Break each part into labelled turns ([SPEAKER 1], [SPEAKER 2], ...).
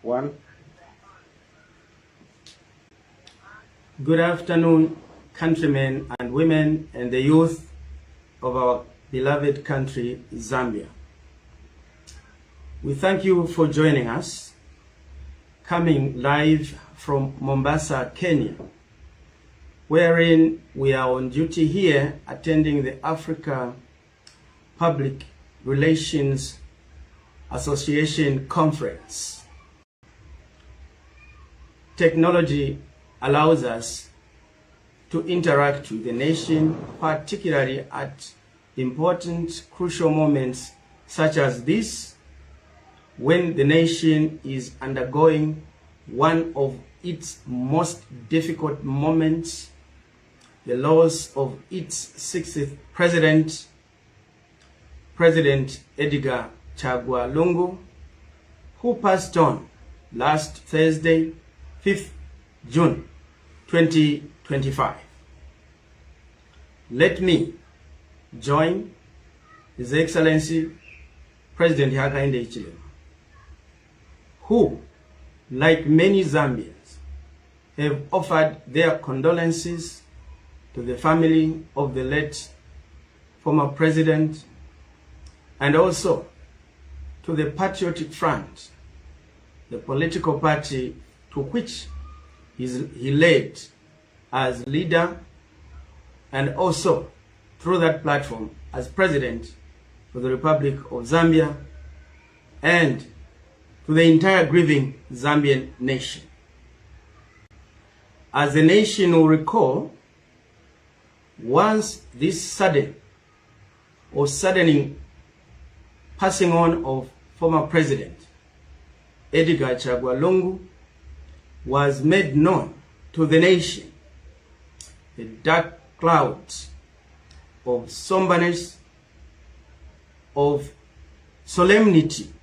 [SPEAKER 1] One.
[SPEAKER 2] Good afternoon, countrymen and women and the youth of our beloved country, Zambia. We thank you for joining us, coming live from Mombasa, Kenya, wherein we are on duty here attending the Africa Public Relations Association Conference. Technology allows us to interact with the nation, particularly at important, crucial moments such as this, when the nation is undergoing one of its most difficult moments, the loss of its 60th president, President Edgar Lungu, who passed on last Thursday, 5th June 2025. Let me join His Excellency President Hakainde Hichilema, who, like many Zambians, have offered their condolences to the family of the late former president and also to the Patriotic Front, the political party to which he led as leader, and also through that platform as president of the Republic of Zambia, and to the entire grieving Zambian nation. As the nation will recall, once this suddening passing on of former president Edgar Lungu was made known to the nation, the dark clouds of somberness, of solemnity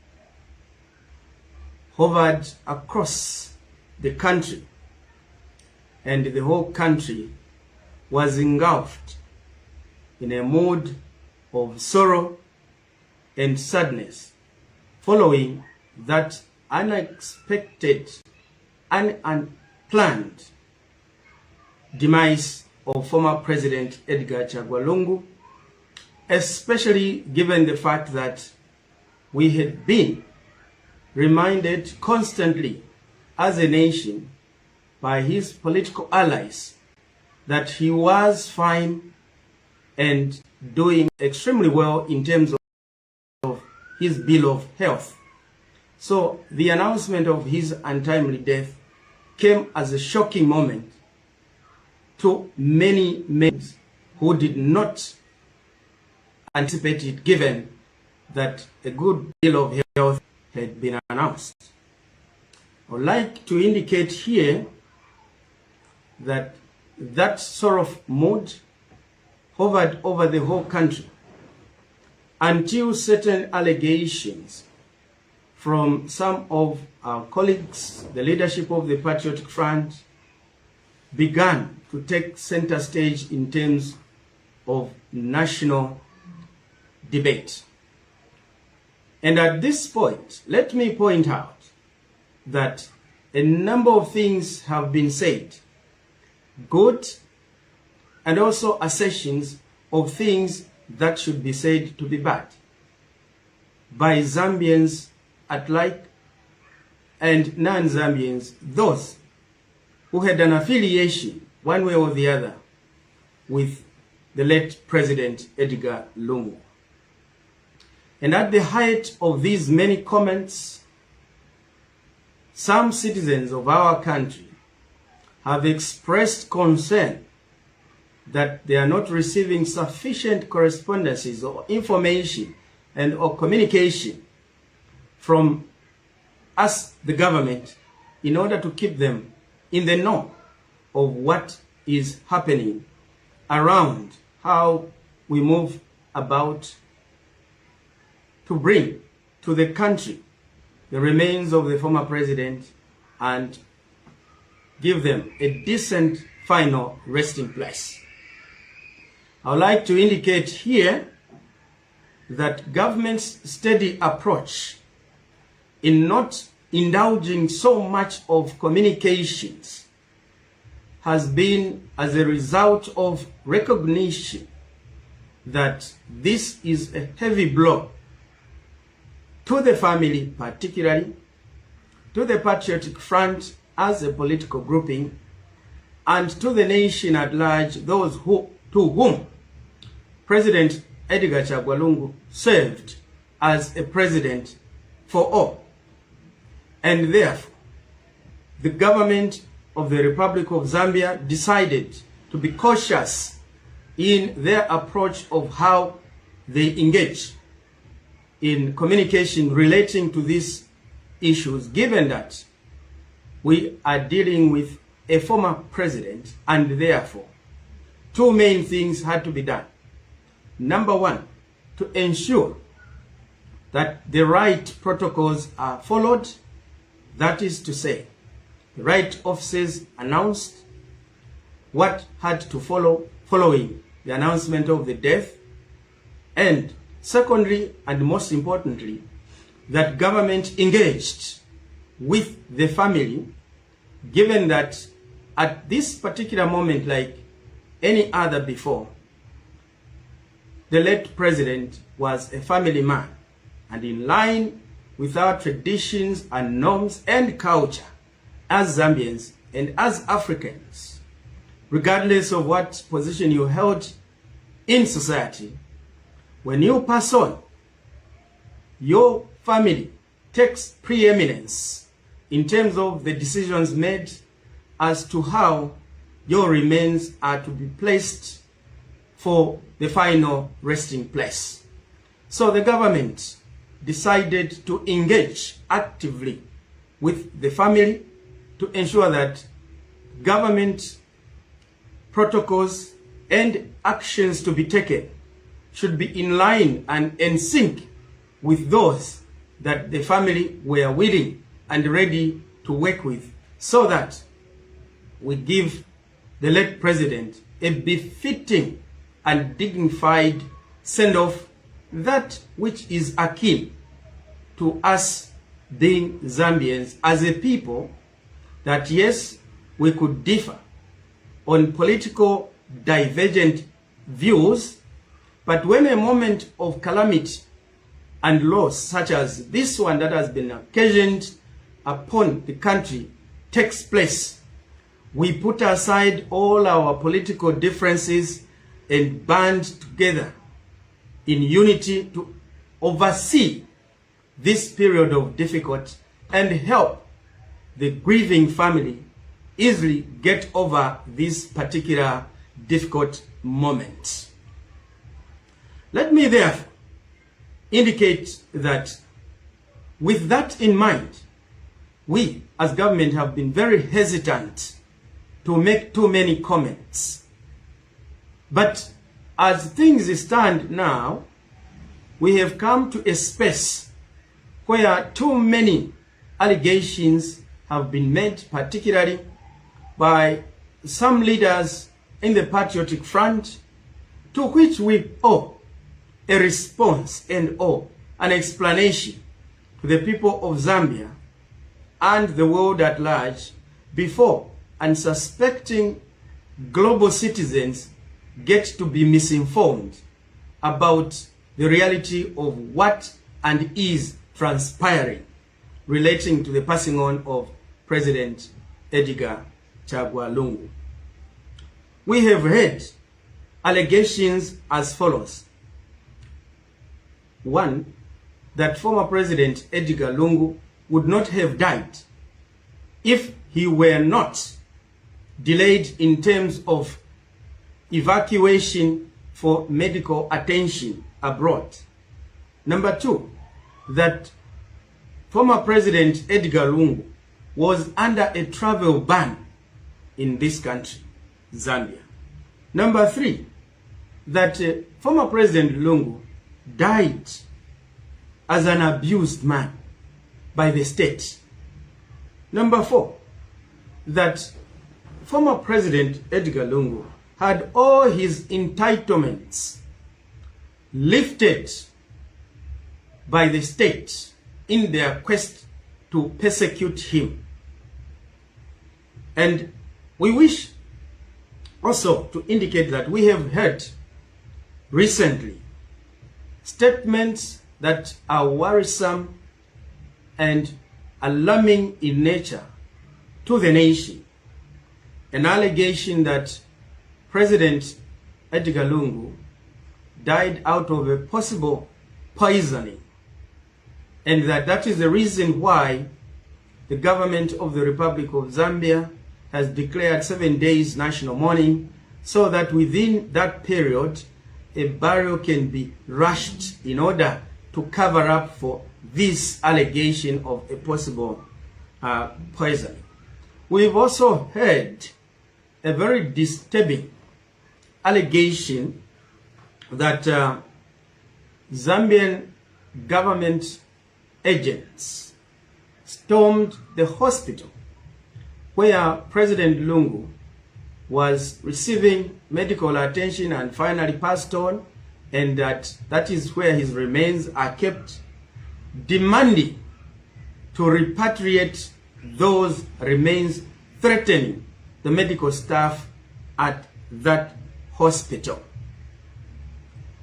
[SPEAKER 2] hovered across the country, and the whole country was engulfed in a mood of sorrow and sadness following that unexpected and unplanned demise of former President Edgar Lungu, especially given the fact that we had been reminded constantly as a nation by his political allies that he was fine and doing extremely well in terms of his bill of health. So the announcement of his untimely death came as a shocking moment to many who did not anticipate it, given that a good bill of health had been announced. I would like to indicate here that that sort of mood hovered over the whole country until certain allegations from some of our colleagues, the leadership of the Patriotic Front, began to take center stage in terms of national debate. And at this point, let me point out that a number of things have been said, good and also assertions of things that should be said to be bad, by Zambians at like and non-Zambians, those who had an affiliation one way or the other with the late President Edgar Lungu. And at the height of these many comments, some citizens of our country have expressed concern that they are not receiving sufficient correspondences or information and or communication from us, the government, in order to keep them in the know of what is happening around how we move about to bring to the country the remains of the former president and give them a decent final resting place. I would like to indicate here that government's steady approach in not indulging so much of communications has been as a result of recognition that this is a heavy blow to the family, particularly to the Patriotic Front as a political grouping, and to the nation at large, those to whom President Edgar Chagwa Lungu served as a president for all. And therefore, the government of the Republic of Zambia decided to be cautious in their approach of how they engage in communication relating to these issues, given that we are dealing with a former president, and therefore two main things had to be done. Number one, to ensure that the right protocols are followed. That is to say, the right officers announced what had to follow following the announcement of the death. And secondly, and most importantly, that government engaged with the family, given that at this particular moment, like any other before, the late president was a family man, and in line with our traditions and norms and culture as Zambians and as Africans, regardless of what position you held in society, when you pass on, your family takes preeminence in terms of the decisions made as to how your remains are to be placed for the final resting place. So the government decided to engage actively with the family to ensure that government protocols and actions to be taken should be in line and in sync with those that the family were willing and ready to work with, so that we give the late president a befitting and dignified send-off, that which is akin to us being Zambians as a people, that yes, we could differ on political divergent views, but when a moment of calamity and loss such as this one that has been occasioned upon the country takes place, we put aside all our political differences and band together in unity to oversee this period of difficulty and help the grieving family easily get over this particular difficult moment. Let me therefore indicate that with that in mind, we as government have been very hesitant to make too many comments. But as things stand now, we have come to a space where too many allegations have been made, particularly by some leaders in the Patriotic Front, to which we owe a response and owe an explanation to the people of Zambia and the world at large before unsuspecting global citizens get to be misinformed about the reality of what and is transpiring relating to the passing on of President Edgar Chagwa Lungu. We have heard allegations as follows. One, that former President Edgar Lungu would not have died if he were not delayed in terms of evacuation for medical attention abroad. Number two, that former President Edgar Lungu was under a travel ban in this country, Zambia. Number three, that former President Lungu died as an abused man by the state. Number four, that former President Edgar Lungu had all his entitlements lifted by the state in their quest to persecute him. And we wish also to indicate that we have heard recently statements that are worrisome and alarming in nature to the nation. An allegation that President Edgar Lungu died out of a possible poisoning, and that is the reason why the government of the Republic of Zambia has declared 7 days national mourning, so that within that period a burial can be rushed in order to cover up for this allegation of a possible poisoning. We've also heard a very disturbing allegation that Zambian government agents stormed the hospital where President Lungu was receiving medical attention and finally passed on, and that is where his remains are kept, demanding to repatriate those remains, threatening the medical staff at that hospital.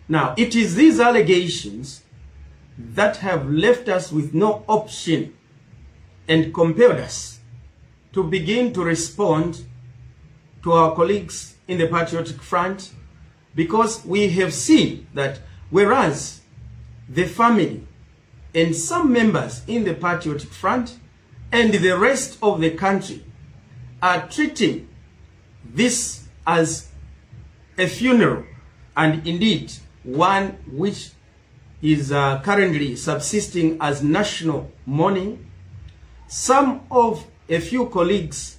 [SPEAKER 2] Now, it is these allegations that have left us with no option and compelled us to begin to respond to our colleagues in the Patriotic Front, because we have seen that whereas the family and some members in the Patriotic Front and the rest of the country are treating this as a funeral, and indeed one which is currently subsisting as national mourning, a few colleagues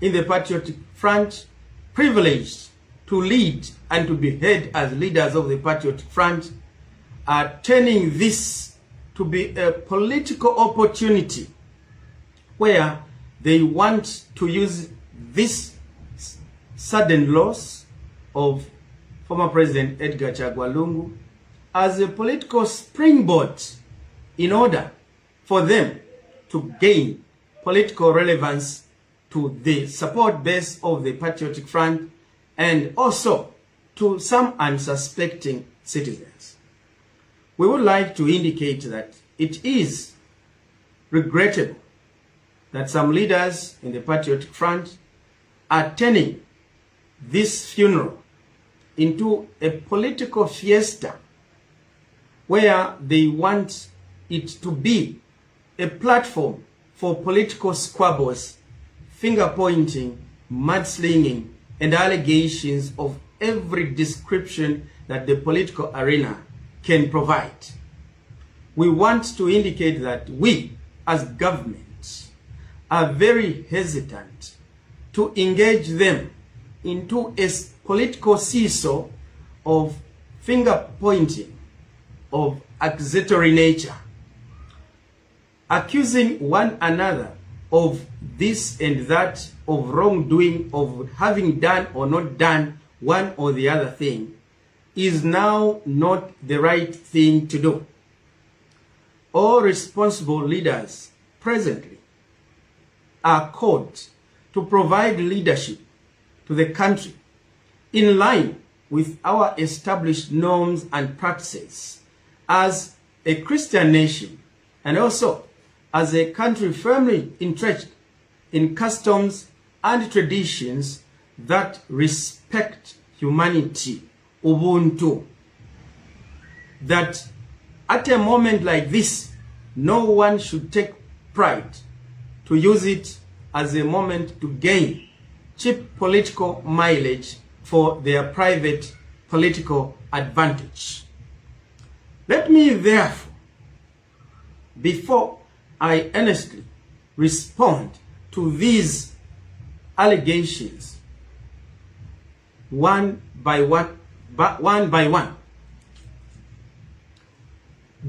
[SPEAKER 2] in the Patriotic Front, privileged to lead and to be heard as leaders of the Patriotic Front, are turning this to be a political opportunity where they want to use this sudden loss of former President Edgar Lungu as a political springboard in order for them to gain political relevance to the support base of the Patriotic Front and also to some unsuspecting citizens. We would like to indicate that it is regrettable that some leaders in the Patriotic Front are turning this funeral into a political fiesta where they want it to be a platform for political squabbles, finger-pointing, mudslinging, and allegations of every description that the political arena can provide. We want to indicate that we, as government, are very hesitant to engage them into a political seesaw of finger-pointing, of accusatory nature, accusing one another of this and that, of wrongdoing, of having done or not done one or the other thing, is now not the right thing to do. All responsible leaders presently are called to provide leadership to the country in line with our established norms and practices as a Christian nation, and also as a country firmly entrenched in customs and traditions that respect humanity, Ubuntu. That at a moment like this, no one should take pride to use it as a moment to gain cheap political mileage for their private political advantage. Let me therefore, before I earnestly respond to these allegations one by one,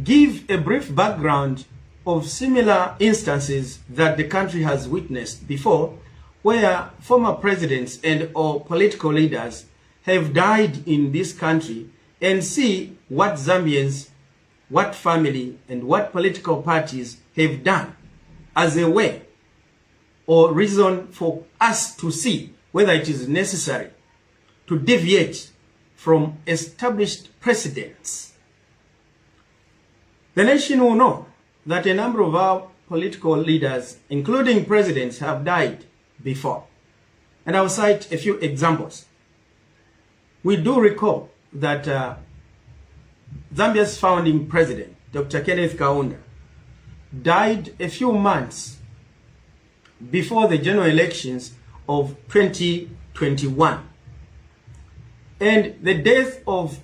[SPEAKER 2] give a brief background of similar instances that the country has witnessed before, where former presidents and or political leaders have died in this country, and see what Zambians, what family, and what political parties have done as a way or reason for us to see whether it is necessary to deviate from established precedents. The nation will know that a number of our political leaders, including presidents, have died before. And I'll cite a few examples. We do recall that Zambia's founding president, Dr. Kenneth Kaunda, died a few months before the general elections of 2021. And the death of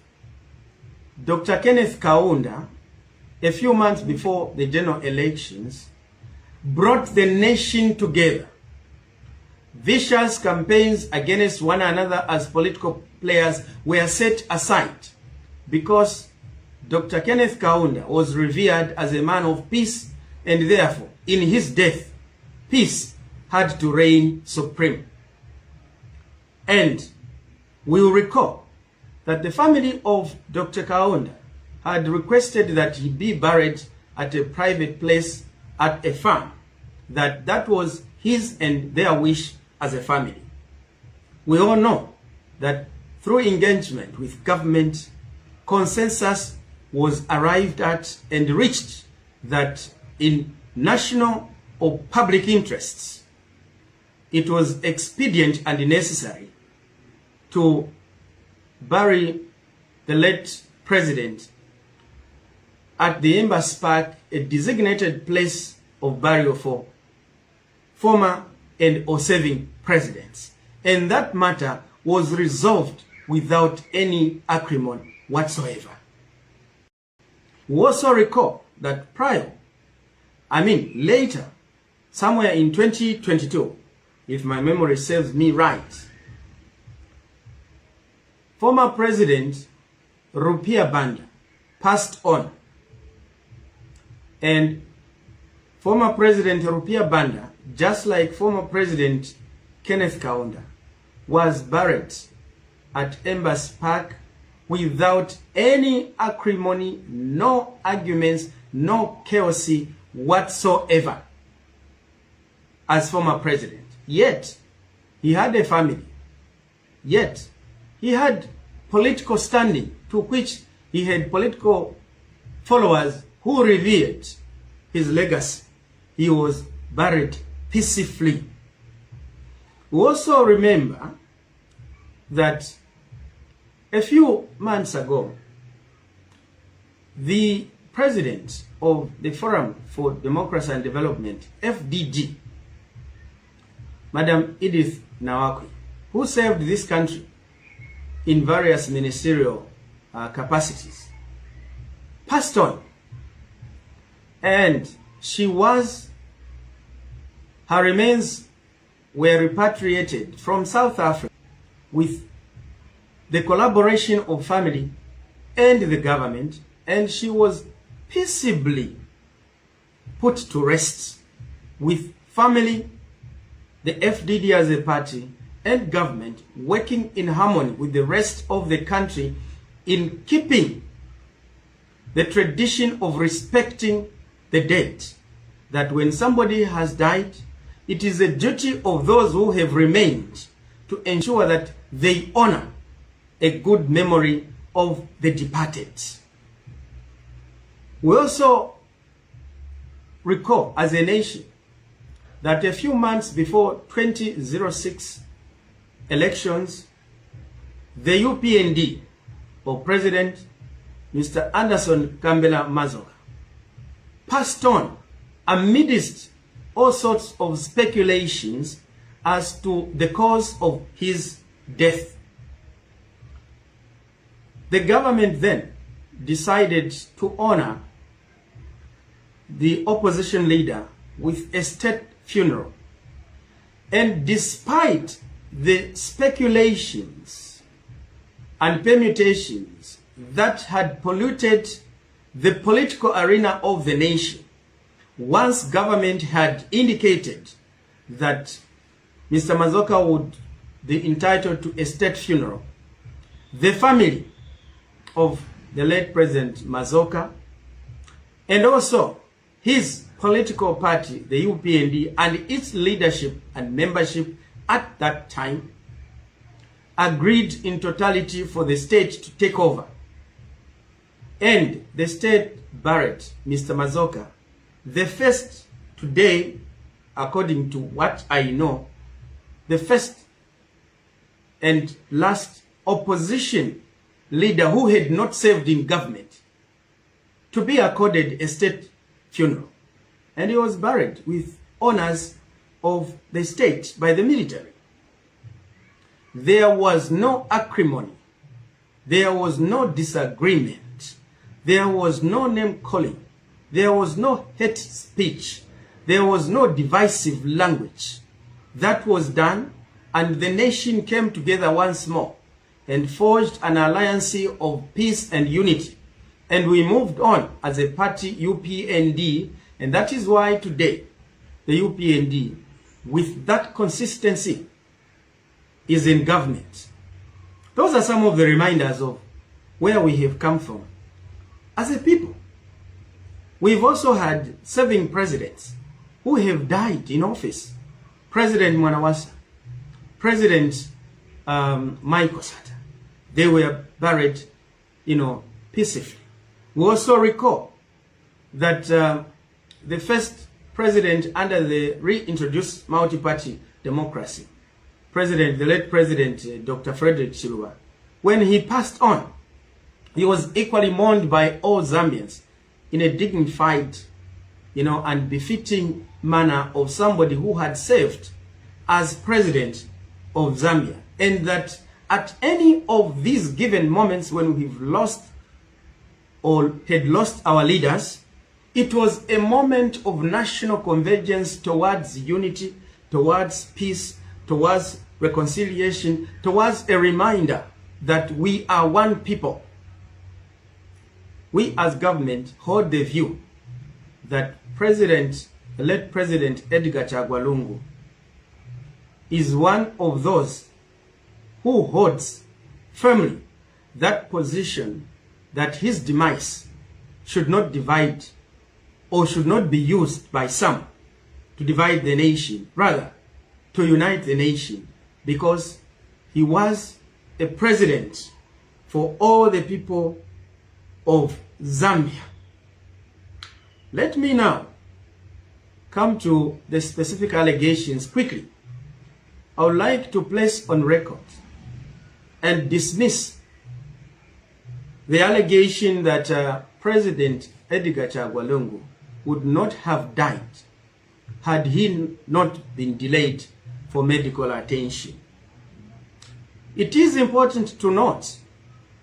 [SPEAKER 2] Dr. Kenneth Kaunda, a few months before the general elections, brought the nation together. Vicious campaigns against one another as political players were set aside because Dr. Kenneth Kaunda was revered as a man of peace, and therefore, in his death, peace had to reign supreme. And we will recall that the family of Dr. Kaunda had requested that he be buried at a private place at a farm, that was his and their wish as a family. We all know that through engagement with government, consensus was arrived at and reached that in national or public interests, it was expedient and necessary to bury the late president at the Embassy Park, a designated place of burial for former and or serving presidents. And that matter was resolved without any acrimony whatsoever. We also recall that later, somewhere in 2022, if my memory serves me right, former President Rupia Banda passed on. And former President Rupia Banda, just like former President Kenneth Kaunda, was buried at Embassy Park without any acrimony, no arguments, no chaos whatsoever as former president. Yet, he had a family. Yet, he had political standing to which he had political followers who revered his legacy. He was buried peacefully. We also remember that a few months ago, the president of the Forum for Democracy and Development, FDD, Madam Edith Nawakwi, who served this country in various ministerial capacities, passed on. And her remains were repatriated from South Africa with the collaboration of family and the government, and she was peaceably put to rest with family, the FDD as a party, and government working in harmony with the rest of the country in keeping the tradition of respecting the dead, that when somebody has died, it is a duty of those who have remained to ensure that they honor a good memory of the departed. We also recall as a nation that a few months before 2006 elections, the UPND, or President Mr. Anderson Kambela Mazoka, passed on amidst all sorts of speculations as to the cause of his death. The government then decided to honor the opposition leader with a state funeral. And despite the speculations and permutations that had polluted the political arena of the nation, once government had indicated that Mr. Mazoka would be entitled to a state funeral, the family of the late President Mazoka and also his political party, the UPND, and its leadership and membership at that time agreed in totality for the state to take over. And the state Barrett, Mr. Mazoka, the first today, according to what I know, the first and last opposition leader who had not served in government to be accorded a state funeral. And he was buried with honors of the state by the military. There was no acrimony. There was no disagreement. There was no name calling. There was no hate speech. There was no divisive language. That was done, and the nation came together once more and forged an alliance of peace and unity. And we moved on as a party, UPND, and that is why today the UPND, with that consistency, is in government. Those are some of the reminders of where we have come from as a people. We've also had serving presidents who have died in office. President Mwanawasa, President Michael Sata, they were buried, peacefully. We also recall that the first president under the reintroduced multi-party democracy, the late President Dr. Frederick Chiluba, when he passed on, he was equally mourned by all Zambians in a dignified, and befitting manner of somebody who had served as president of Zambia. And that at any of these given moments when we've lost or had lost our leaders, it was a moment of national convergence towards unity, towards peace, towards reconciliation, towards a reminder that we are one people. We as government hold the view that late President Edgar Lungu is one of those who holds firmly that position that his demise should not divide or should not be used by some to divide the nation, rather to unite the nation, because he was a president for all the people of Zambia. Let me now come to the specific allegations quickly. I would like to place on record and dismiss the allegation that President Edgar Lungu would not have died had he not been delayed for medical attention. It is important to note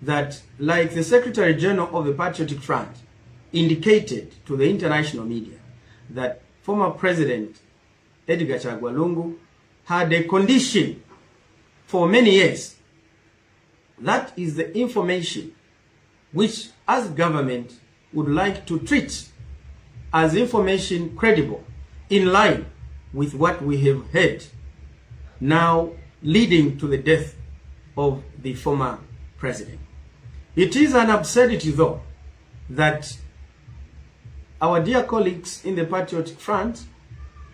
[SPEAKER 2] that, like the Secretary General of the Patriotic Front indicated to the international media, that former President Edgar Lungu had a condition for many years. That is the information which, as government, would like to treat as information credible, in line with what we have heard, now leading to the death of the former president. It is an absurdity, though, that our dear colleagues in the Patriotic Front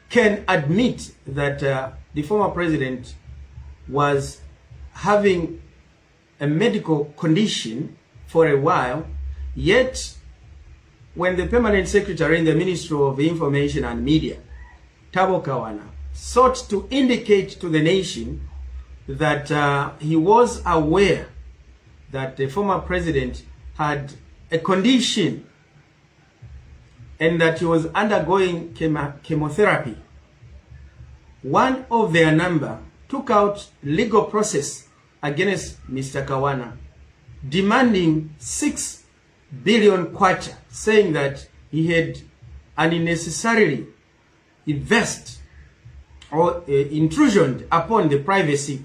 [SPEAKER 2] can admit that the former president was having a medical condition for a while, yet when the permanent secretary in the Ministry of Information and Media, Tabo Kawana, sought to indicate to the nation that he was aware that the former president had a condition and that he was undergoing chemotherapy, one of their number took out legal process against Mr. Kawana, demanding 6 billion kwacha, saying that he had unnecessarily invest or intrusion upon the privacy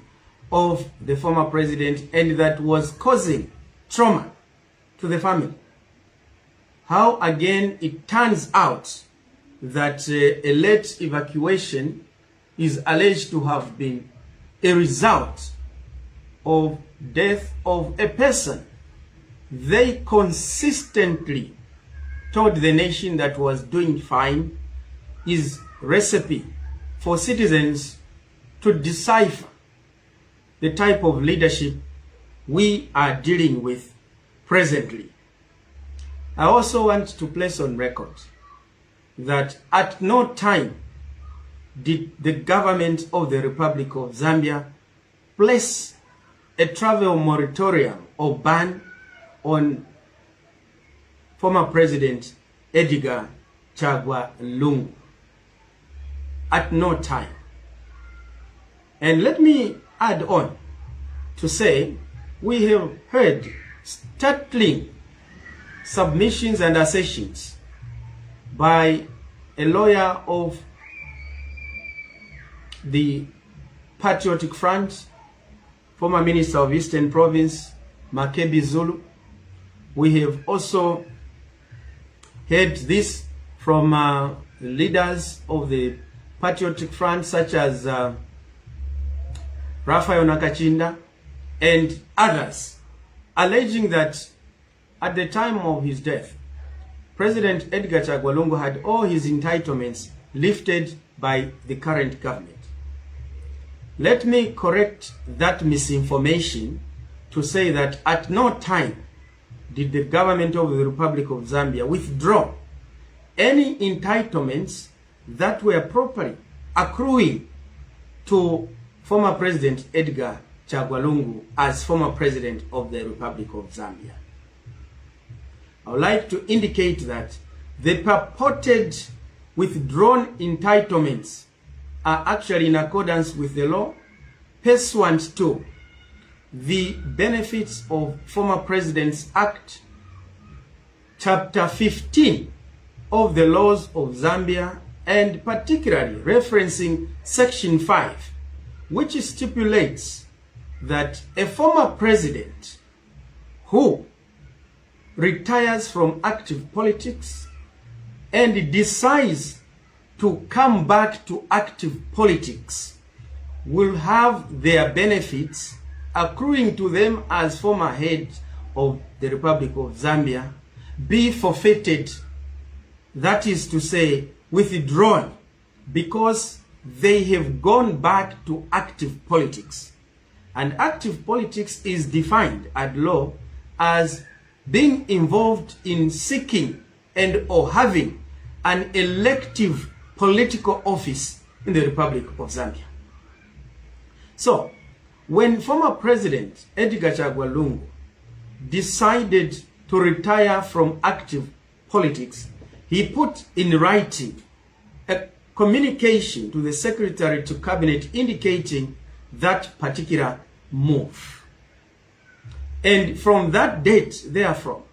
[SPEAKER 2] of the former president, and that was causing trauma to the family. How again it turns out that a late evacuation is alleged to have been a result of death of a person they consistently told the nation that was doing fine, is recipe for citizens to decipher the type of leadership we are dealing with presently. I also want to place on record that at no time did the government of the Republic of Zambia place a travel moratorium or ban on former President Edgar Lungu. At no time. And let me add on to say, we have heard startling submissions and assertions by a lawyer of the Patriotic Front, former Minister of Eastern Province, Makebi Zulu. We have also heard this from leaders of the Patriotic Front, such as Raphael Nakachinda and others, alleging that at the time of his death, President Edgar Lungu had all his entitlements lifted by the current government. Let me correct that misinformation to say that at no time did the government of the Republic of Zambia withdraw any entitlements that were properly accruing to former President Edgar Lungu as former President of the Republic of Zambia. I would like to indicate that the purported withdrawn entitlements are actually in accordance with the law, pursuant to the Benefits of Former Presidents Act, Chapter 15 of the laws of Zambia, and particularly referencing Section 5, which stipulates that a former president who retires from active politics and decides to come back to active politics will have their benefits accruing to them as former head of the Republic of Zambia be forfeited, that is to say, withdrawn, because they have gone back to active politics. And active politics is defined at law as being involved in seeking and or having an elective political office in the Republic of Zambia. So, when former President Edgar Lungu decided to retire from active politics, he put in writing a communication to the Secretary to Cabinet indicating that particular move. And from that date, therefore,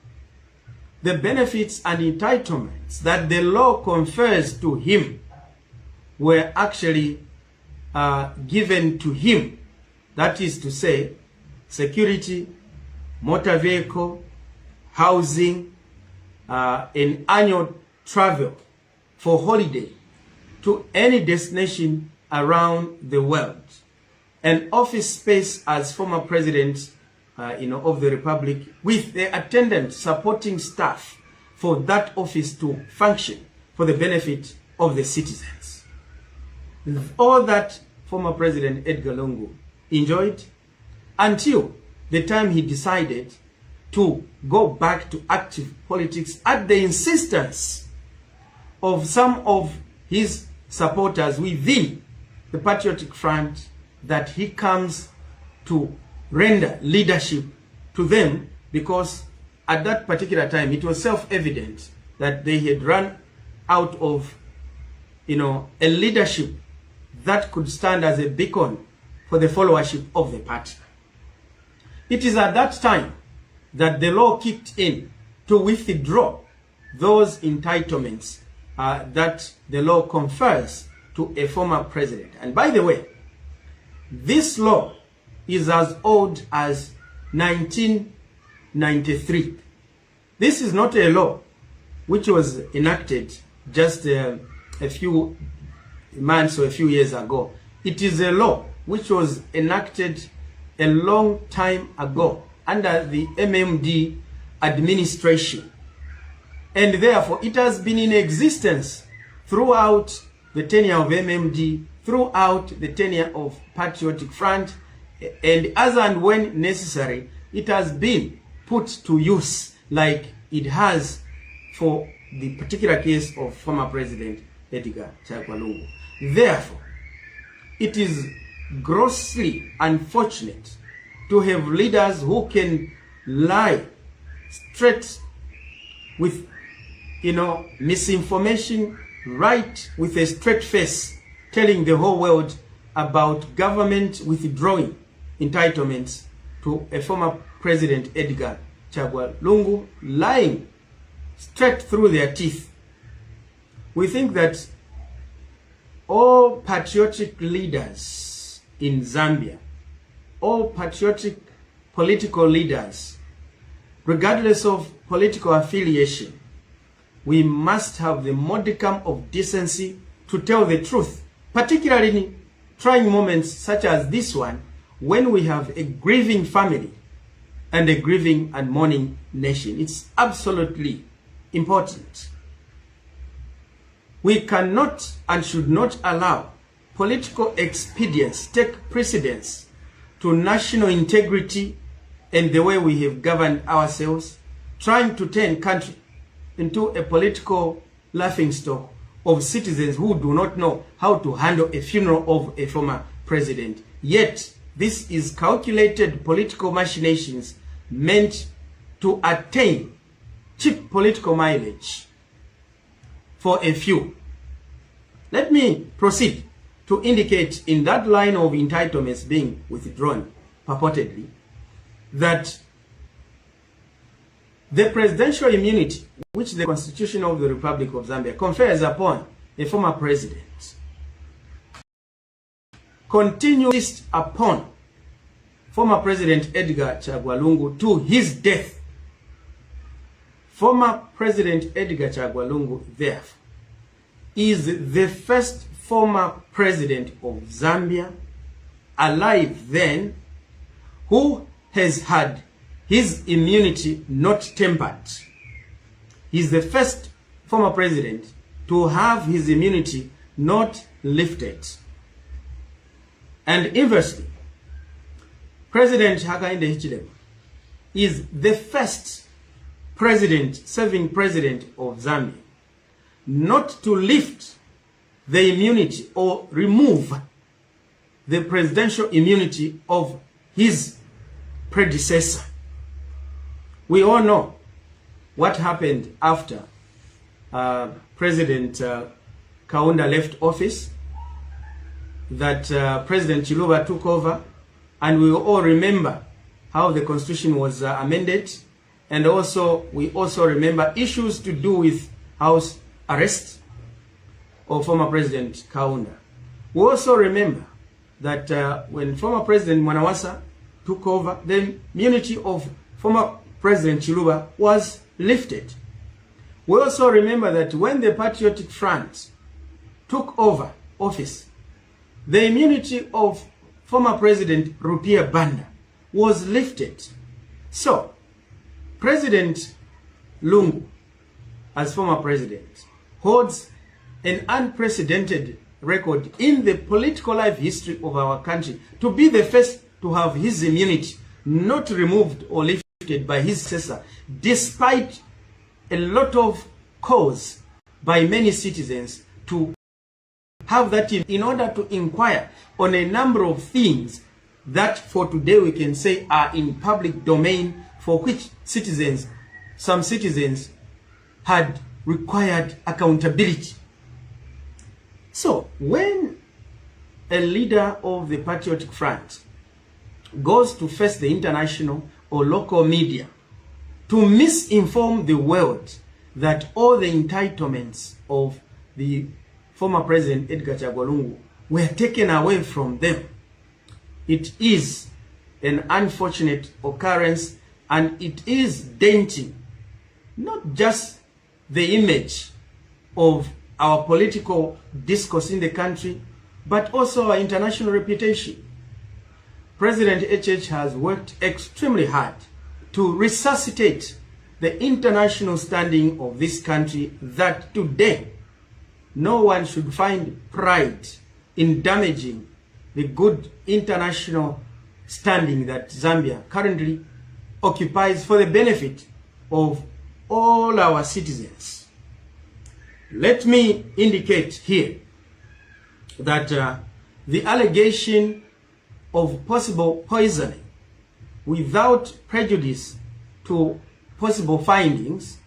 [SPEAKER 2] the benefits and entitlements that the law confers to him were actually given to him. That is to say, security, motor vehicle, housing, and annual travel for holiday to any destination around the world, and office space as former president of the Republic, with the attendant supporting staff for that office to function for the benefit of the citizens. All that former President Edgar Lungu enjoyed until the time he decided to go back to active politics at the insistence of some of his supporters within the Patriotic Front, that he comes to render leadership to them, because at that particular time it was self-evident that they had run out of a leadership that could stand as a beacon for the followership of the party. It is at that time that the law kicked in to withdraw those entitlements that the law confers to a former president. And by the way, this law is as old as 1993. This is not a law which was enacted just a few months or a few years ago. It is a law which was enacted a long time ago under the MMD administration. And therefore, it has been in existence throughout the tenure of MMD, throughout the tenure of Patriotic Front, and as and when necessary, it has been put to use like it has for the particular case of former President Edgar Lungu. Therefore, it is grossly unfortunate to have leaders who can lie straight with, misinformation, right with a straight face, telling the whole world about government withdrawing entitlements to a former President Edgar Lungu, lying straight through their teeth. We think that all patriotic leaders in Zambia, all patriotic political leaders, regardless of political affiliation, we must have the modicum of decency to tell the truth, particularly in trying moments such as this one, when we have a grieving family and a grieving and mourning nation. It's absolutely important. We cannot and should not allow political expedience take precedence to national integrity and the way we have governed ourselves, trying to turn country into a political laughingstock of citizens who do not know how to handle a funeral of a former president. Yet, this is calculated political machinations meant to attain cheap political mileage for a few. Let me proceed to indicate in that line of entitlements being withdrawn, purportedly, that the presidential immunity which the Constitution of the Republic of Zambia confers upon a former president continues upon former President Edgar Lungu to his death. Former President Edgar Lungu, therefore, is the first former president of Zambia, alive then, who has had his immunity not tempered. He's the first former president to have his immunity not lifted. And inversely, President Hakainde Hichilema is the first serving president of Zambia not to lift the immunity or remove the presidential immunity of his predecessor. We all know what happened after President Kaunda left office, that President Chiluba took over, and we all remember how the constitution was amended, and we also remember issues to do with house arrest of former President Kaunda. We also remember that when former President Mwanawasa took over, the immunity of former President Chiluba was lifted. We also remember that when the Patriotic Front took over office, the immunity of former President Rupia Banda was lifted. So, President Lungu, as former president, holds an unprecedented record in the political life history of our country to be the first to have his immunity not removed or lifted by his successor, despite a lot of calls by many citizens to have that in order to inquire on a number of things that for today we can say are in public domain, for which some citizens had required accountability. So when a leader of the Patriotic Front goes to face the international or local media to misinform the world that all the entitlements of the former President Edgar Lungu were taken away from them, it is an unfortunate occurrence, and it is denting not just the image of our political discourse in the country, but also our international reputation. President HH has worked extremely hard to resuscitate the international standing of this country that today no one should find pride in damaging the good international standing that Zambia currently occupies for the benefit of all our citizens. Let me indicate here that the allegation of possible poisoning without prejudice to possible findings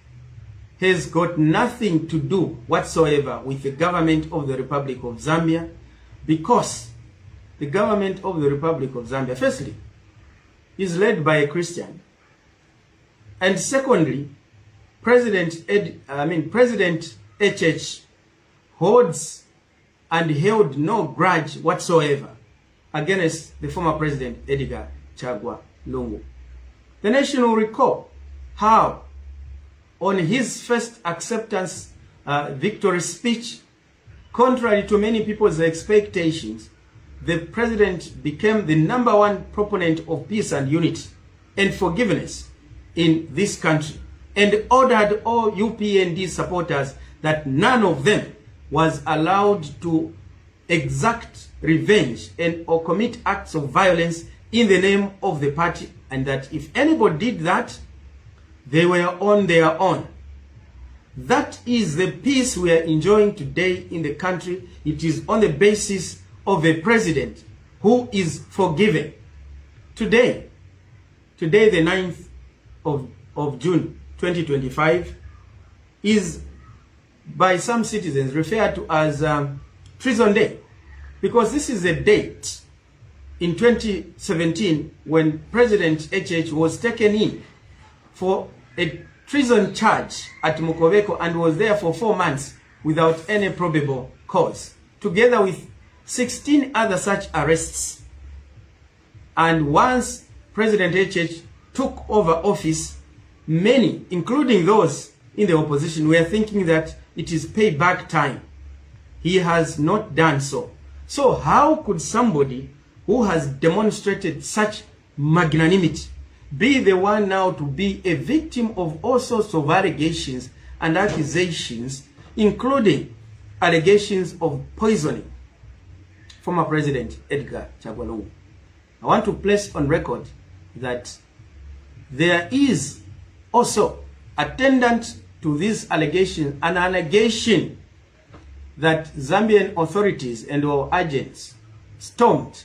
[SPEAKER 2] has got nothing to do whatsoever with the government of the Republic of Zambia, because the government of the Republic of Zambia, firstly, is led by a Christian, and secondly, President HH holds and held no grudge whatsoever against the former President Edgar Lungu. The nation will recall how on his first acceptance victory speech, contrary to many people's expectations, the president became the #1 proponent of peace and unity and forgiveness in this country, and ordered all UPND supporters that none of them was allowed to exact revenge and or commit acts of violence in the name of the party, and that if anybody did that, they were on their own. That is the peace we are enjoying today in the country. It is on the basis of a president who is forgiving. Today the 9th of June 2025 is by some citizens referred to as Treason Day, because this is a date in 2017 when President HH was taken in for a treason charge at Mukobeko and was there for 4 months without any probable cause, together with 16 other such arrests. And once President HH took over office, many, including those in the opposition, were thinking that it is payback time. He has not done so. So how could somebody who has demonstrated such magnanimity be the one now to be a victim of all sorts of allegations and accusations, including allegations of poisoning former President Edgar Lungu? I want to place on record that there is also attendant to this allegation an allegation that Zambian authorities and or agents stormed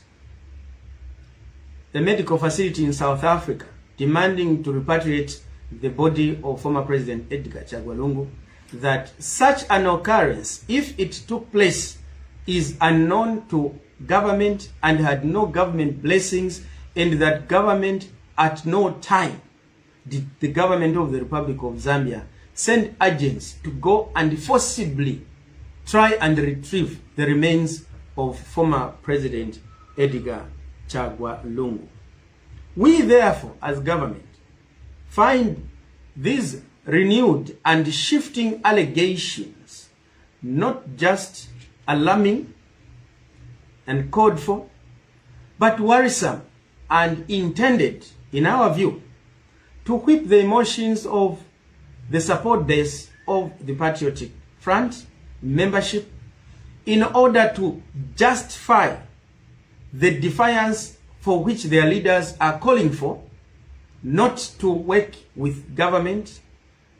[SPEAKER 2] the medical facility in South Africa demanding to repatriate the body of former President Edgar Lungu. That such an occurrence, if it took place, is unknown to government and had no government blessings, and that government at no time did the government of the Republic of Zambia send agents to go and forcibly try and retrieve the remains of former President Edgar Lungu. We therefore, as government, find these renewed and shifting allegations not just alarming and called for, but worrisome and intended, in our view, to whip the emotions of the support base of the Patriotic Front membership in order to justify the defiance for which their leaders are calling for, not to work with government,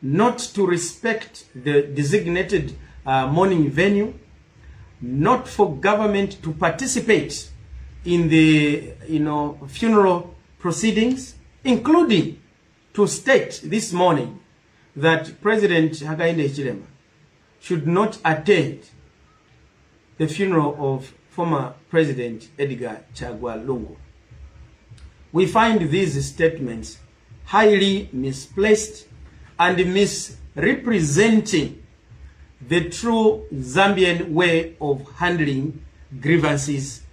[SPEAKER 2] not to respect the designated mourning venue, not for government to participate in the funeral proceedings, including to state this morning that President Hakainde Hichilema should not attend the funeral of former President Edgar Lungu. We find these statements highly misplaced and misrepresenting the true Zambian way of handling grievances,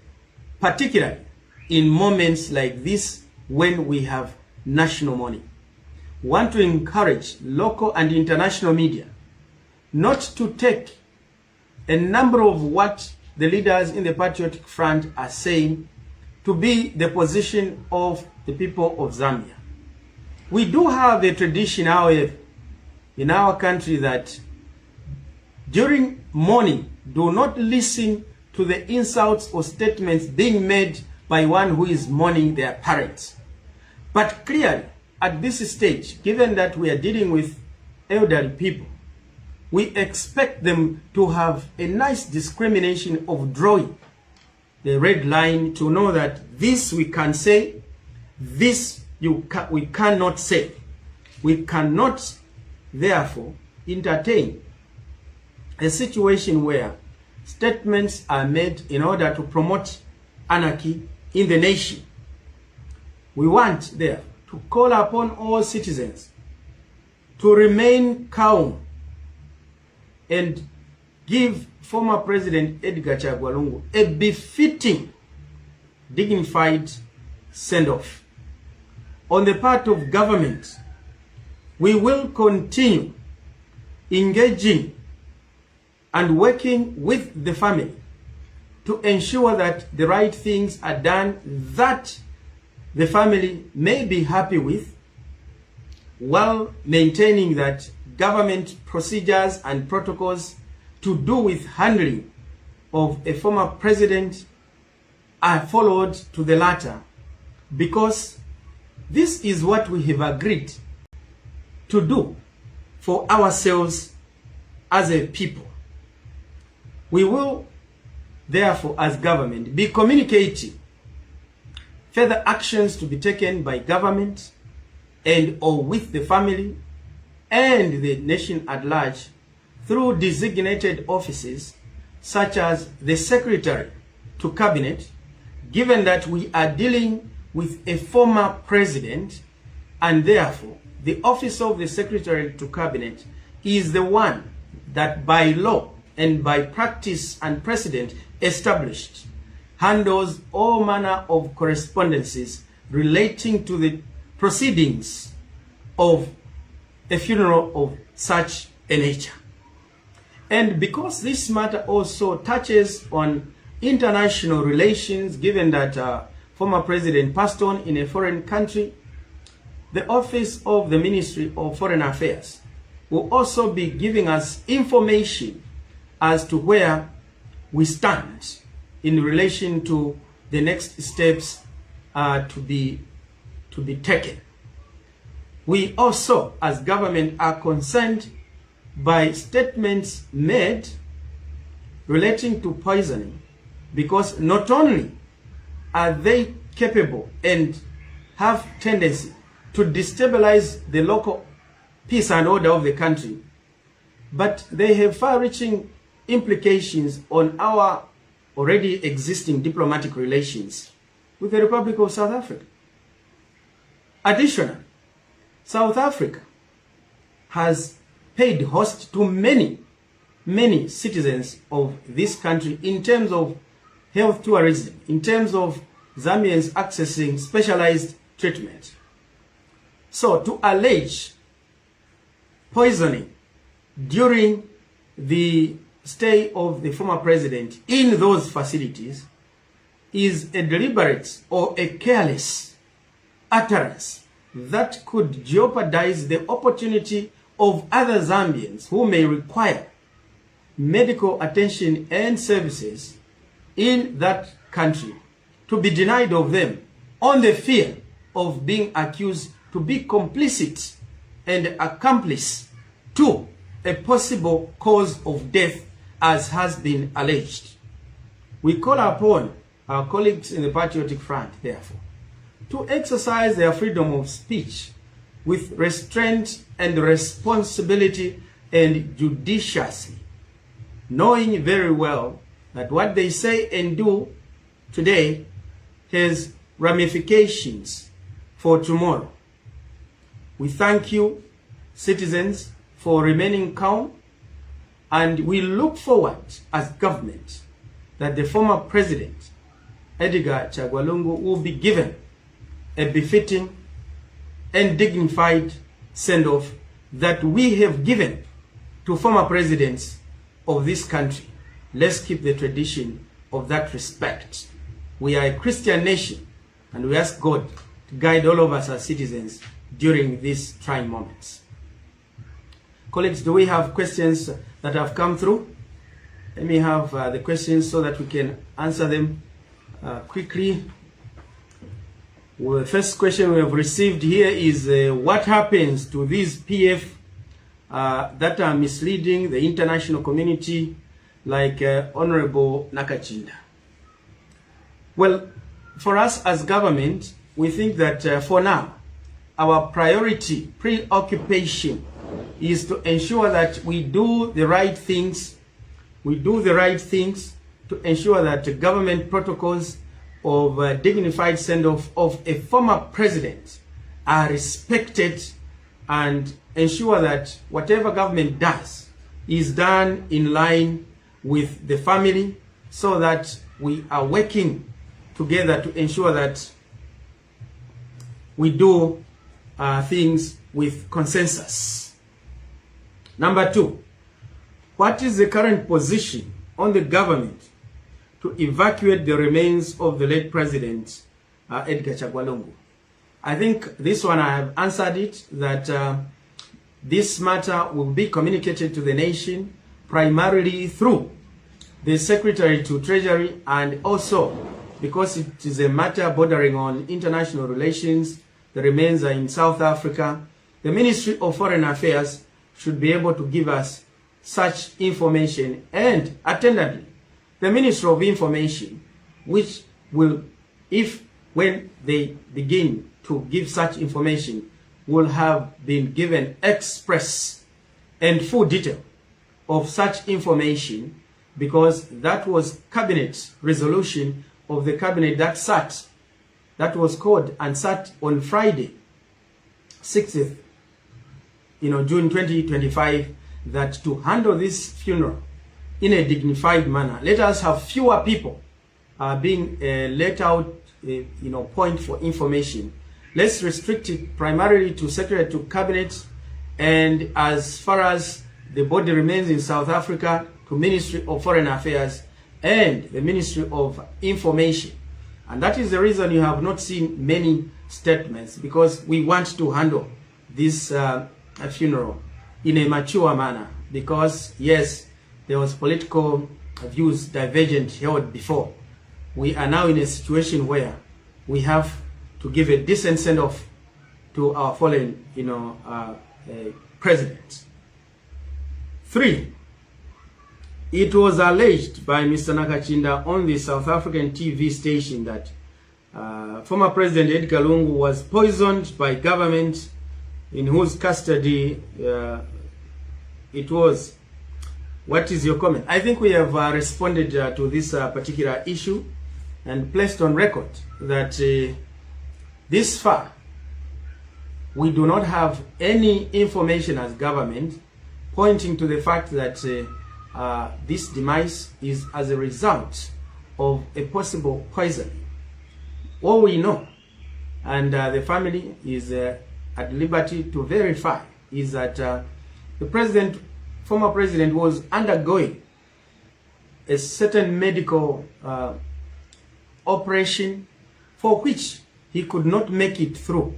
[SPEAKER 2] particularly in moments like this when we have national mourning. We want to encourage local and international media not to take a number of what the leaders in the Patriotic Front are saying to be the position of the people of Zambia. We do have a tradition, however, in our country that During mourning, do not listen to the insults or statements being made by one who is mourning their parents. But clearly, at this stage, given that we are dealing with elderly people, we expect them to have a nice discrimination of drawing the red line to know that this we can say, this we cannot say. We cannot, therefore, entertain a situation where statements are made in order to promote anarchy in the nation. We want, therefore, to call upon all citizens to remain calm and give former President Edgar Lungu a befitting, dignified send-off. On the part of government, we will continue engaging and working with the family to ensure that the right things are done that the family may be happy with, while maintaining that government procedures and protocols to do with handling of a former president are followed to the latter, because this is what we have agreed to do for ourselves as a people. We will, therefore, as government, be communicating further actions to be taken by government and or with the family and the nation at large through designated offices such as the Secretary to Cabinet, given that we are dealing with a former president, and therefore the office of the Secretary to Cabinet is the one that by law and by practice and precedent established handles all manner of correspondences relating to the proceedings of a funeral of such a nature. And because this matter also touches on international relations, given that former president passed on in a foreign country, the office of the Ministry of Foreign Affairs will also be giving us information as to where we stand in relation to the next steps to be taken. We also, as government, are concerned by statements made relating to poisoning, because not only are they capable and have tendency to destabilize the local peace and order of the country, but they have far-reaching implications on our already existing diplomatic relations with the Republic of South Africa. Additionally, South Africa has paid host to many citizens of this country in terms of health tourism, in terms of Zambians accessing specialized treatment. So to allege poisoning during the stay of the former president in those facilities is a deliberate or a careless utterance that could jeopardize the opportunity of other Zambians who may require medical attention and services in that country to be denied of them on the fear of being accused to be complicit and accomplice to a possible cause of death, as has been alleged. We call upon our colleagues in the Patriotic Front, therefore, to exercise their freedom of speech with restraint and responsibility and judiciously, knowing very well that what they say and do today has ramifications for tomorrow. We thank you, citizens, for remaining calm, and we look forward as government that the former president, Edgar Lungu, will be given a befitting and dignified send-off that we have given to former presidents of this country. Let's keep the tradition of that respect. We are a Christian nation, and we ask God to guide all of us as citizens during these trying moments. Colleagues, do we have questions that have come through. Let me have the questions so that we can answer them quickly. Well, the first question we have received here is what happens to these PF that are misleading the international community, like Honorable Nakachinda? Well, for us as government, we think that for now, our priority, preoccupation, is to ensure that we do the right things. We do the right things to ensure that the government protocols of dignified send-off of a former president are respected, and ensure that whatever government does is done in line with the family, so that we are working together to ensure that we do things with consensus. Number two, what is the current position on the government to evacuate the remains of the late president, Edgar Lungu? I think this one I have answered it, that this matter will be communicated to the nation primarily through the Secretary to Treasury, and also because it is a matter bordering on international relations, the remains are in South Africa, the Ministry of Foreign Affairs should be able to give us such information, and attendantly, the Ministry of Information, which will, when they begin to give such information, will have been given express and full detail of such information, because that was cabinet resolution of the cabinet that sat, that was called and sat on Friday, 6th, June 2025, that to handle this funeral in a dignified manner, let us have fewer people being let out, point for information. Let's restrict it primarily to Secretary to Cabinet, and as far as the body remains in South Africa, to Ministry of Foreign Affairs and the Ministry of Information. And that is the reason you have not seen many statements, because we want to handle this funeral in a mature manner, because yes, there was political views divergent held before. We are now in a situation where we have to give a decent send-off to our fallen, president. 3, it was alleged by Mr. Nakachinda on the South African TV station that former President Edgar Lungu was poisoned by government in whose custody it was. What is your comment? I think we have responded to this particular issue and placed on record that this far we do not have any information as government pointing to the fact that this demise is as a result of a possible poisoning. All we know, and the family is at liberty to verify, is that the former president was undergoing a certain medical operation for which he could not make it through.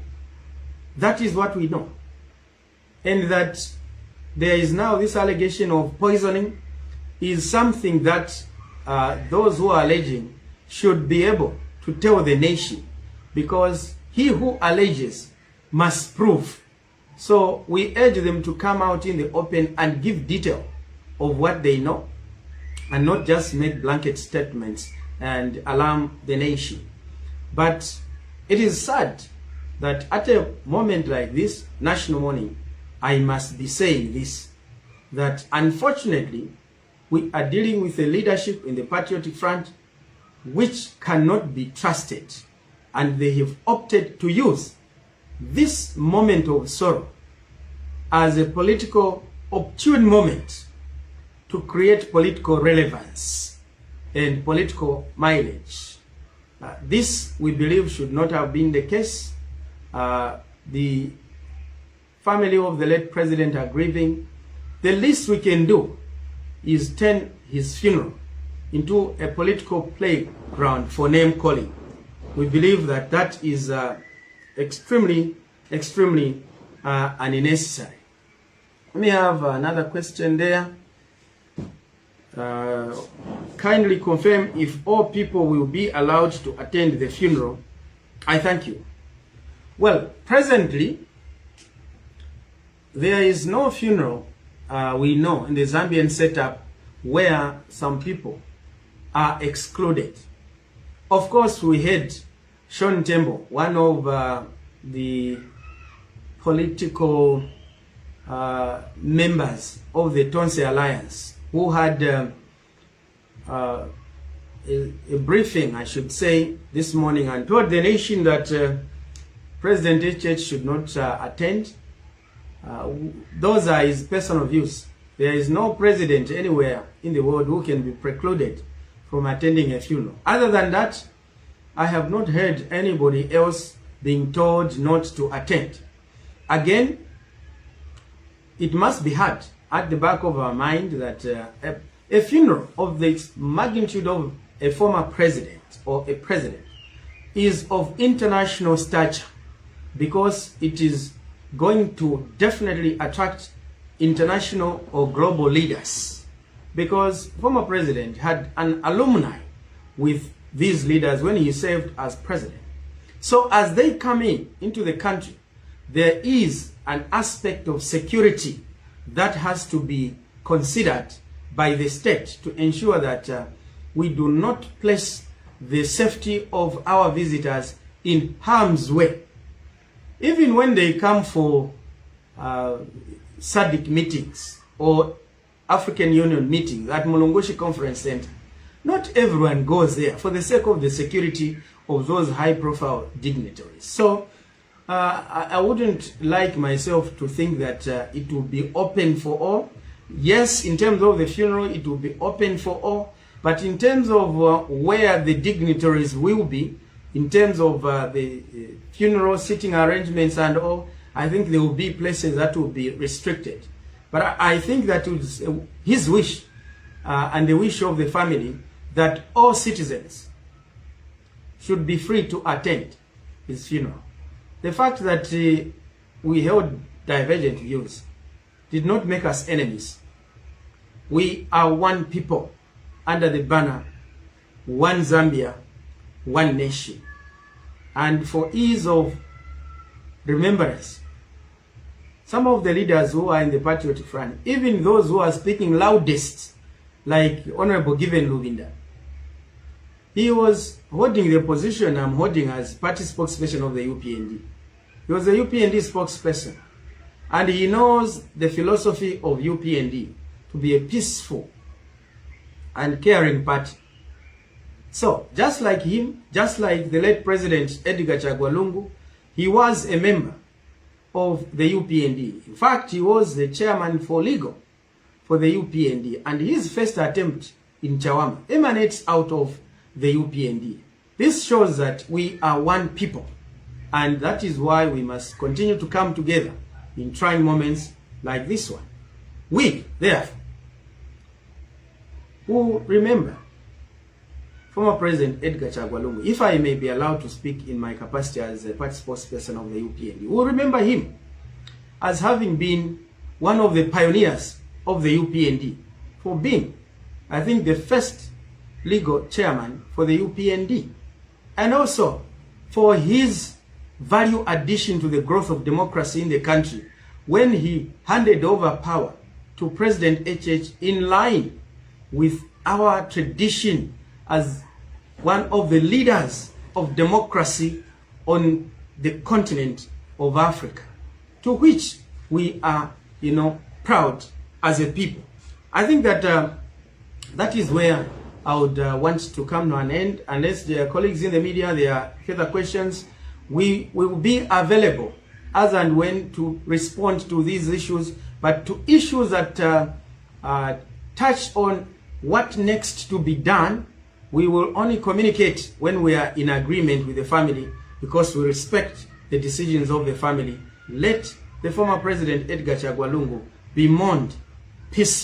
[SPEAKER 2] That is what we know. And that there is now this allegation of poisoning is something that those who are alleging should be able to tell the nation, because he who alleges must prove. So we urge them to come out in the open and give detail of what they know, and not just make blanket statements and alarm the nation. But it is sad that at a moment like this, national mourning, I must be saying this, that unfortunately we are dealing with a leadership in the Patriotic Front which cannot be trusted, and they have opted to use this moment of sorrow as a political opportune moment to create political relevance and political mileage. This, we believe, should not have been the case. The family of the late president are grieving. The least we can do is turn his funeral into a political playground for name calling. We believe that that is extremely unnecessary. Let me have another question there. kindly confirm if all people will be allowed to attend the funeral. I thank you. Well, presently, there is no funeral we know in the Zambian setup where some people are excluded. Of course, we had Sean Tembo, one of the political members of the Tonse Alliance, who had a briefing, I should say, this morning and told the nation that President HH should not attend. Those are his personal views. There is no president anywhere in the world who can be precluded from attending a funeral. Other than that, I have not heard anybody else being told not to attend. Again, it must be had at the back of our mind that a funeral of the magnitude of a former president or a president is of international stature, because it is going to definitely attract international or global leaders, because former president had an alumni with these leaders when he served as president. So as they come into the country, there is an aspect of security that has to be considered by the state to ensure that we do not place the safety of our visitors in harm's way. Even when they come for SADC meetings or African Union meetings at Mulungushi Conference Center, not everyone goes there for the sake of the security of those high-profile dignitaries. So I wouldn't like myself to think that it will be open for all. Yes, in terms of the funeral, it will be open for all. But in terms of where the dignitaries will be, in terms of the funeral sitting arrangements and all, I think there will be places that will be restricted. But I think that it's his wish and the wish of the family that all citizens should be free to attend his funeral. The fact that we held divergent views did not make us enemies. We are one people under the banner, one Zambia, one nation. And for ease of remembrance, some of the leaders who are in the Patriotic Front, even those who are speaking loudest, like Honorable Given Lubinda, he was holding the position I'm holding as party spokesperson of the UPND. He was a UPND spokesperson, and he knows the philosophy of UPND to be a peaceful and caring party. So, just like him, just like the late President Edgar Lungu, he was a member of the UPND. In fact, he was the chairman for legal for the UPND, and his first attempt in Chawama emanates out of the UPND. This shows that we are one people, and that is why we must continue to come together in trying moments like this one. We, therefore, who remember former President Edgar Lungu, if I may be allowed to speak in my capacity as a party spokesperson of the UPND, will remember him as having been one of the pioneers of the UPND, for being, I think, the first legal chairman for the UPND, and also for his value addition to the growth of democracy in the country when he handed over power to President HH in line with our tradition as one of the leaders of democracy on the continent of Africa, to which we are, proud as a people. I think that that is where I would want to come to an end. Unless there are colleagues in the media, there are further questions, we will be available as and when to respond to these issues, but to issues that touch on what next to be done, we will only communicate when we are in agreement with the family, because we respect the decisions of the family. Let the former President Edgar Lungu be mourned peacefully.